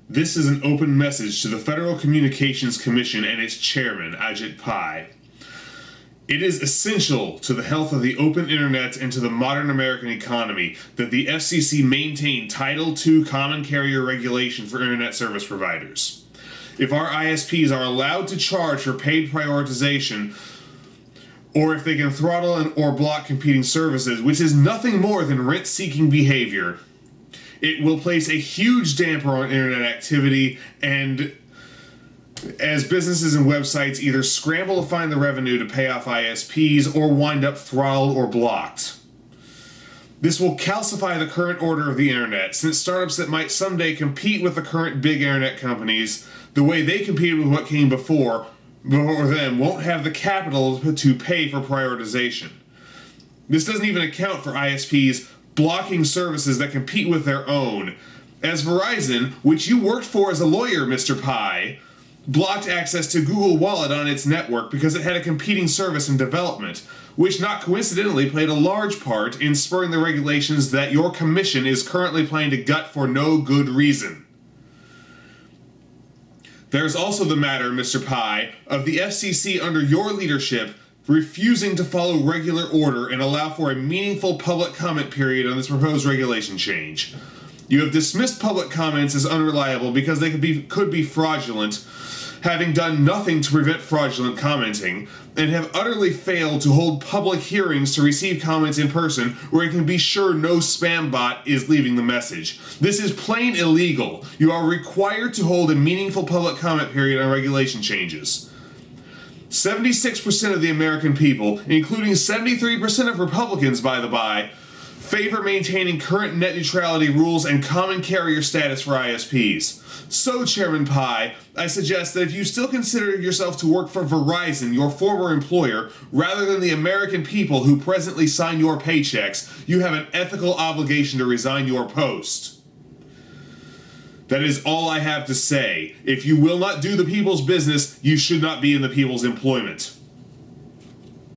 This is an open message to the Federal Communications Commission and its chairman, Ajit Pai. It is essential to the health of the open internet and to the modern American economy that the FCC maintain Title II common carrier regulation for internet service providers. If our ISPs are allowed to charge for paid prioritization, or if they can throttle or block competing services, which is nothing more than rent-seeking behavior, it will place a huge damper on internet activity, and as businesses and websites either scramble to find the revenue to pay off ISPs or wind up throttled or blocked. This will calcify the current order of the internet, since startups that might someday compete with the current big internet companies the way they competed with what came before them won't have the capital to pay for prioritization. This doesn't even account for ISPs blocking services that compete with their own, as Verizon, which you worked for as a lawyer, Mr. Pai, blocked access to Google Wallet on its network because it had a competing service in development, which not coincidentally played a large part in spurring the regulations that your commission is currently planning to gut for no good reason. There's also the matter, Mr. Pai, of the FCC under your leadership refusing to follow regular order and allow for a meaningful public comment period on this proposed regulation change. You have dismissed public comments as unreliable because they could be fraudulent, having done nothing to prevent fraudulent commenting, and have utterly failed to hold public hearings to receive comments in person where you can be sure no spam bot is leaving the message. This is plain illegal. You are required to hold a meaningful public comment period on regulation changes. 76% of the American people, including 73% of Republicans, by the by, favor maintaining current net neutrality rules and common carrier status for ISPs. So, Chairman Pai, I suggest that if you still consider yourself to work for Verizon, your former employer, rather than the American people who presently sign your paychecks, you have an ethical obligation to resign your post. That is all I have to say. If you will not do the people's business, you should not be in the people's employment.